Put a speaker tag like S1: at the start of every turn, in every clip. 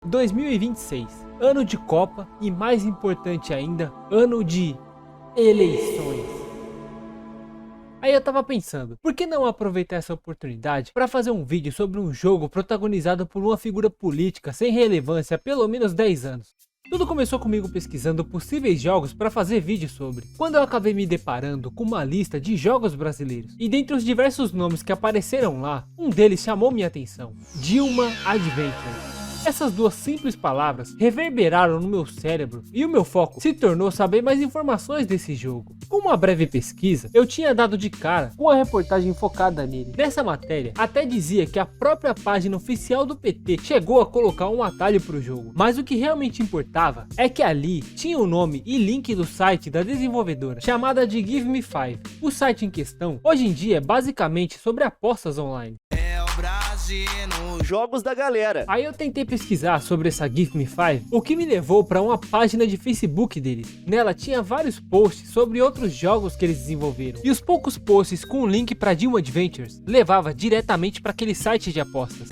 S1: 2026, ano de Copa e, mais importante ainda, ano de eleições. Aí eu tava pensando, por que não aproveitar essa oportunidade para fazer um vídeo sobre um jogo protagonizado por uma figura política sem relevância há pelo menos 10 anos? Tudo começou comigo pesquisando possíveis jogos para fazer vídeo sobre, quando eu acabei me deparando com uma lista de jogos brasileiros, e dentre os diversos nomes que apareceram lá, um deles chamou minha atenção: Dilma Adventure. Essas duas simples palavras reverberaram no meu cérebro e o meu foco se tornou saber mais informações desse jogo. Com uma breve pesquisa, eu tinha dado de cara com a reportagem focada nele. Nessa matéria, até dizia que a própria página oficial do PT chegou a colocar um atalho para o jogo, mas o que realmente importava é que ali tinha o nome e link do site da desenvolvedora, chamada de Give Me 5. O site em questão, hoje em dia, é basicamente sobre apostas online.
S2: Jogos da galera.
S1: Aí eu tentei pesquisar sobre essa Give Me 5, o que me levou para uma página de Facebook deles. Nela tinha vários posts sobre outros jogos que eles desenvolveram, e os poucos posts com o link para Dilma Adventures levava diretamente para aquele site de apostas.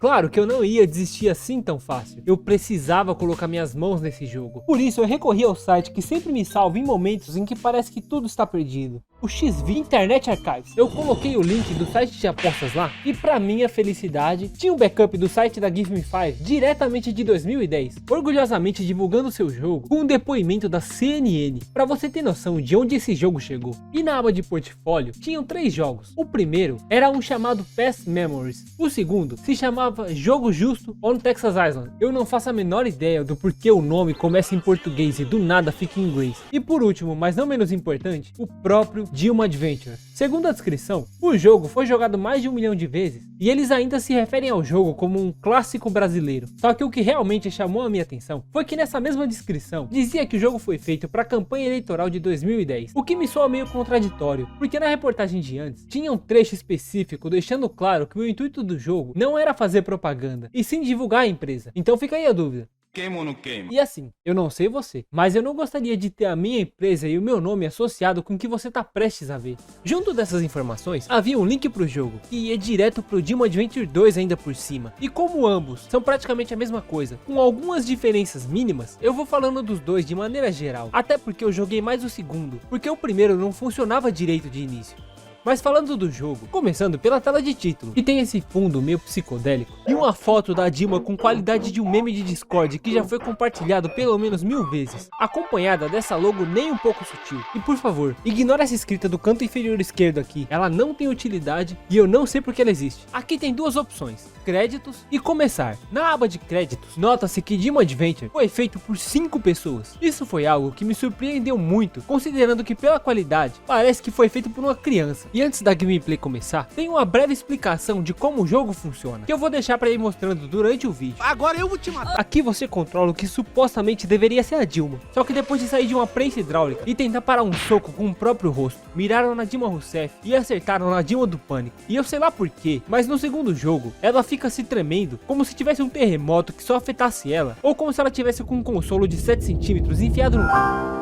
S1: Claro que eu não ia desistir assim tão fácil, eu precisava colocar minhas mãos nesse jogo. Por isso eu recorri ao site que sempre me salva em momentos em que parece que tudo está perdido, o XV Internet Archives. Eu coloquei o link do site de apostas lá e, pra minha felicidade, tinha um backup do site da Give Me 5 diretamente de 2010, orgulhosamente divulgando seu jogo com um depoimento da CNN, pra você ter noção de onde esse jogo chegou. E na aba de portfólio tinham 3 jogos. O primeiro era um chamado Past Memories, o segundo se chamava Jogo Justo on Texas Island. Eu não faço a menor ideia do porquê o nome começa em português e do nada fica em inglês. E por último, mas não menos importante, o próprio Dilma Adventure. Segundo a descrição, o jogo foi jogado mais de 1 milhão de vezes e eles ainda se referem ao jogo como um clássico brasileiro. Só que o que realmente chamou a minha atenção foi que nessa mesma descrição dizia que o jogo foi feito para a campanha eleitoral de 2010, o que me soa meio contraditório, porque na reportagem de antes tinha um trecho específico deixando claro que o intuito do jogo não era fazer propaganda, e sim divulgar a empresa. Então fica aí a dúvida: queima ou não queima? E assim, eu não sei você, mas eu não gostaria de ter a minha empresa e o meu nome associado com o que você tá prestes a ver. Junto dessas informações, havia um link pro jogo, que ia direto pro Dilma Adventure 2 ainda por cima. E como ambos são praticamente a mesma coisa, com algumas diferenças mínimas, eu vou falando dos dois de maneira geral. Até porque eu joguei mais o segundo, porque o primeiro não funcionava direito de início. Mas falando do jogo, começando pela tela de título, que tem esse fundo meio psicodélico e uma foto da Dilma com qualidade de um meme de Discord que já foi compartilhado pelo menos 1000 vezes, acompanhada dessa logo nem um pouco sutil. E por favor, ignora essa escrita do canto inferior esquerdo aqui, ela não tem utilidade e eu não sei porque ela existe. Aqui tem duas opções: créditos e começar. Na aba de créditos, nota-se que Dilma Adventure foi feito por 5 pessoas. Isso foi algo que me surpreendeu muito, considerando que pela qualidade, parece que foi feito por uma criança. E antes da gameplay começar, tem uma breve explicação de como o jogo funciona, que eu vou deixar para ir mostrando durante o vídeo.
S2: Agora eu vou te matar.
S1: Aqui você controla o que supostamente deveria ser a Dilma, só que depois de sair de uma prensa hidráulica e tentar parar um soco com o próprio rosto, miraram na Dilma Rousseff e acertaram na Dilma do Pânico. E eu sei lá porquê, mas no segundo jogo, ela fica se tremendo, como se tivesse um terremoto que só afetasse ela, ou como se ela tivesse com um consolo de 7 centímetros enfiado no cu.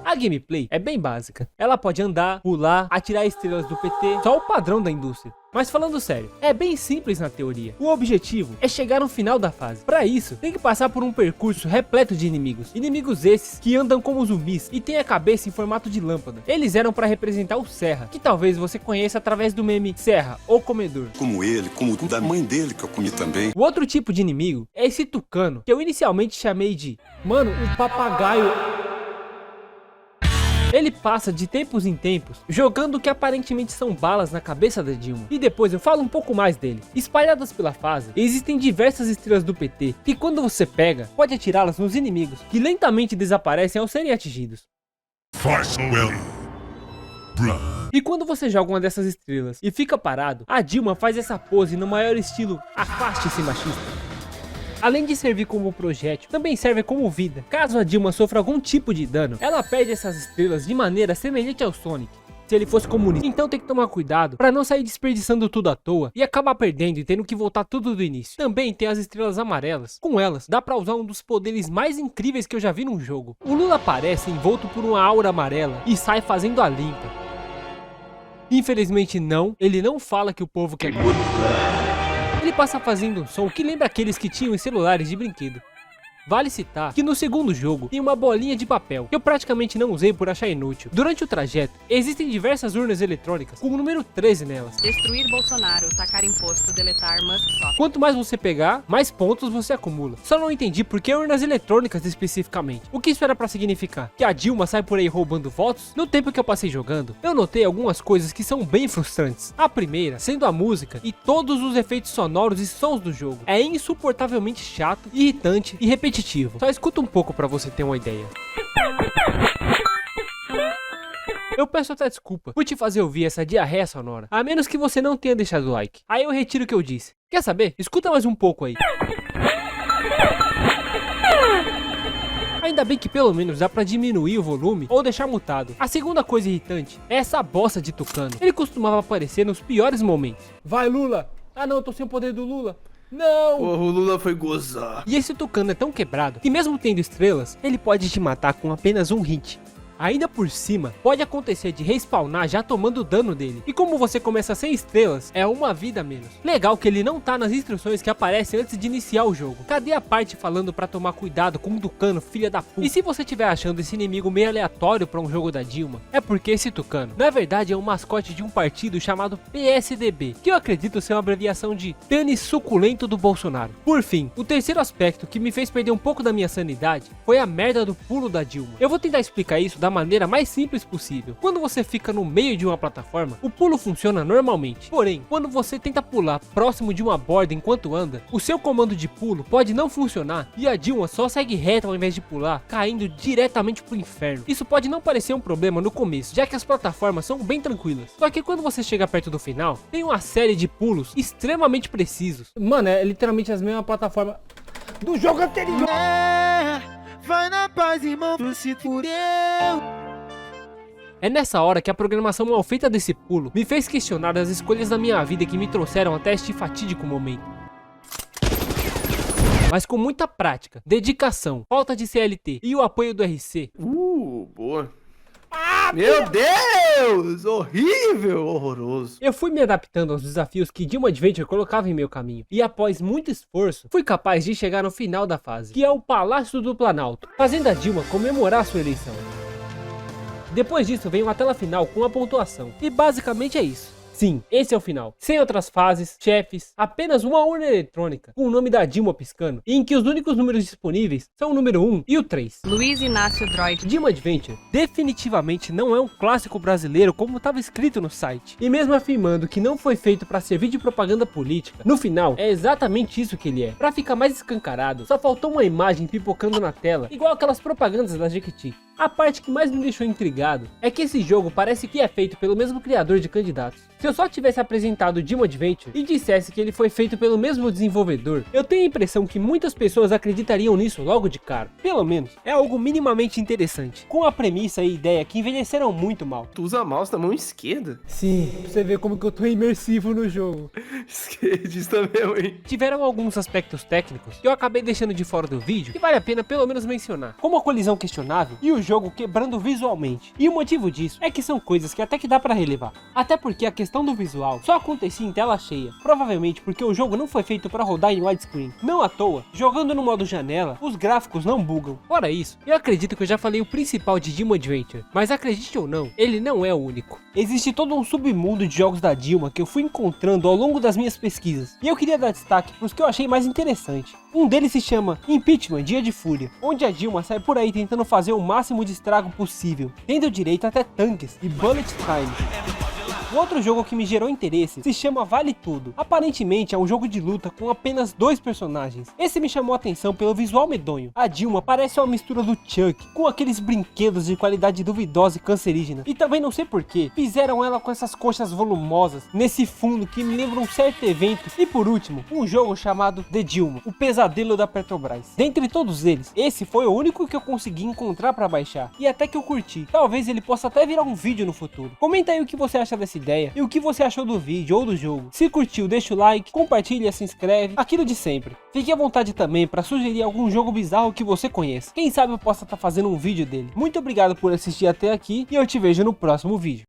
S1: A gameplay é bem básica, ela pode andar, pular, atirar estrelas do PT, só o padrão da indústria. Mas falando sério, é bem simples na teoria. O objetivo é chegar no final da fase. Para isso, tem que passar por um percurso repleto de inimigos. Inimigos esses que andam como zumbis e têm a cabeça em formato de lâmpada. Eles eram para representar o Serra, que talvez você conheça através do meme Serra, o Comedor.
S3: Como ele, como o da mãe dele que eu comi também.
S1: O outro tipo de inimigo é esse tucano, que eu inicialmente chamei de, mano, um papagaio. Ele passa de tempos em tempos jogando o que aparentemente são balas na cabeça da Dilma. E depois eu falo um pouco mais dele. Espalhadas pela fase, existem diversas estrelas do PT que quando você pega, pode atirá-las nos inimigos, que lentamente desaparecem ao serem atingidos. E quando você joga uma dessas estrelas e fica parado, a Dilma faz essa pose no maior estilo afaste-se machista. Além de servir como projétil, também serve como vida. Caso a Dilma sofra algum tipo de dano, ela perde essas estrelas de maneira semelhante ao Sonic, se ele fosse comunista. Então tem que tomar cuidado para não sair desperdiçando tudo à toa e acabar perdendo e tendo que voltar tudo do início. Também tem as estrelas amarelas. Com elas, dá para usar um dos poderes mais incríveis que eu já vi num jogo. O Lula aparece envolto por uma aura amarela e sai fazendo a limpa. Infelizmente não, ele não fala que o povo quer cura. Ele passa fazendo um som que lembra aqueles que tinham em celulares de brinquedo. Vale citar que no segundo jogo tem uma bolinha de papel, que eu praticamente não usei por achar inútil. Durante o trajeto, existem diversas urnas eletrônicas com o número 13 nelas.
S2: Destruir Bolsonaro, tacar imposto, deletar Musk só.
S1: Quanto mais você pegar, mais pontos você acumula. Só não entendi por que urnas eletrônicas especificamente. O que isso era pra significar? Que a Dilma sai por aí roubando votos? No tempo que eu passei jogando, eu notei algumas coisas que são bem frustrantes. A primeira, sendo a música e todos os efeitos sonoros e sons do jogo. É insuportavelmente chato, irritante e repetitivo. Só escuta um pouco pra você ter uma ideia. Eu peço até desculpa por te fazer ouvir essa diarreia sonora, a menos que você não tenha deixado o like. Aí eu retiro o que eu disse. Quer saber? Escuta mais um pouco aí. Ainda bem que pelo menos dá pra diminuir o volume ou deixar mutado. A segunda coisa irritante é essa bosta de tucano. Ele costumava aparecer nos piores momentos. Vai, Lula! Ah não, eu tô sem o poder do Lula. Não!
S4: Porra, o Lula foi gozar.
S1: E esse tucano é tão quebrado que mesmo tendo estrelas, ele pode te matar com apenas um hit. Ainda por cima, pode acontecer de respawnar já tomando dano dele. E como você começa sem estrelas, é uma vida a menos. Legal que ele não tá nas instruções que aparecem antes de iniciar o jogo. Cadê a parte falando pra tomar cuidado com o tucano, filha da puta? E se você estiver achando esse inimigo meio aleatório pra um jogo da Dilma, é porque esse tucano, na verdade, é um mascote de um partido chamado PSDB, que eu acredito ser uma abreviação de Pênis Suculento do Bolsonaro. Por fim, o terceiro aspecto que me fez perder um pouco da minha sanidade foi a merda do pulo da Dilma. Eu vou tentar explicar isso da maneira mais simples possível. Quando você fica no meio de uma plataforma, o pulo funciona normalmente. Porém, quando você tenta pular próximo de uma borda enquanto anda, o seu comando de pulo pode não funcionar e a Dilma só segue reto ao invés de pular, caindo diretamente pro inferno. Isso pode não parecer um problema no começo, já que as plataformas são bem tranquilas. Só que quando você chega perto do final, tem uma série de pulos extremamente precisos. Mano, é literalmente as mesmas plataformas do jogo anterior.
S4: Vai na paz, irmão, tu se fudeu.
S1: É nessa hora que a programação mal feita desse pulo me fez questionar as escolhas da minha vida que me trouxeram até este fatídico momento. Mas com muita prática, dedicação, falta de CLT e o apoio do RC...
S4: Boa. Meu Deus! Horrível! Horroroso.
S1: Eu fui me adaptando aos desafios que Dilma Adventure colocava em meu caminho. E após muito esforço, fui capaz de chegar no final da fase, que é o Palácio do Planalto, fazendo a Dilma comemorar sua eleição. Depois disso vem uma tela final com a pontuação. E basicamente é isso. Sim, esse é o final. Sem outras fases, chefes, apenas uma urna eletrônica com o nome da Dilma piscando, e em que os únicos números disponíveis são o número 1 e o 3.
S2: Luiz Inácio Droid.
S1: Dilma Adventure definitivamente não é um clássico brasileiro como estava escrito no site. E mesmo afirmando que não foi feito para servir de propaganda política, no final é exatamente isso que ele é. Para ficar mais escancarado, só faltou uma imagem pipocando na tela, igual aquelas propagandas da Jequiti. A parte que mais me deixou intrigado é que esse jogo parece que é feito pelo mesmo criador de Candidatos. Se eu só tivesse apresentado Dilma Adventure e dissesse que ele foi feito pelo mesmo desenvolvedor, eu tenho a impressão que muitas pessoas acreditariam nisso logo de cara. Pelo menos, é algo minimamente interessante, com a premissa e ideia que envelheceram muito mal.
S4: Tu usa mouse da mão esquerda?
S1: Sim, pra você ver como que eu tô imersivo no jogo.
S4: Esquerdista mesmo, hein?
S1: Tiveram alguns aspectos técnicos que eu acabei deixando de fora do vídeo que vale a pena pelo menos mencionar, como a colisão questionável e o jogo quebrando visualmente. E o motivo disso é que são coisas que até que dá pra relevar. Até porque a questão do visual só acontecia em tela cheia, provavelmente porque o jogo não foi feito pra rodar em widescreen. Não à toa, jogando no modo janela, os gráficos não bugam. Fora isso, eu acredito que eu já falei o principal de Dilma Adventure, mas acredite ou não, ele não é o único. Existe todo um submundo de jogos da Dilma que eu fui encontrando ao longo das minhas pesquisas, e eu queria dar destaque pros que eu achei mais interessante. Um deles se chama Impeachment Dia de Fúria, onde a Dilma sai por aí tentando fazer o máximo de estrago possível, tendo direito até tanques e bullet time. O outro jogo que me gerou interesse se chama Vale Tudo. Aparentemente é um jogo de luta com apenas 2 personagens. Esse me chamou a atenção pelo visual medonho. A Dilma parece uma mistura do Chuck com aqueles brinquedos de qualidade duvidosa e cancerígena. E também não sei porquê, fizeram ela com essas coxas volumosas nesse fundo que me lembra um certo evento. E por último, um jogo chamado The Dilma, o pesadelo da Petrobras. Dentre todos eles, esse foi o único que eu consegui encontrar pra baixar. E até que eu curti. Talvez ele possa até virar um vídeo no futuro. Comenta aí o que você acha dessa ideia e o que você achou do vídeo ou do jogo. Se curtiu, deixa o like, compartilha, se inscreve, aquilo de sempre. Fique à vontade também para sugerir algum jogo bizarro que você conheça. Quem sabe eu possa estar fazendo um vídeo dele. Muito obrigado por assistir até aqui e eu te vejo no próximo vídeo.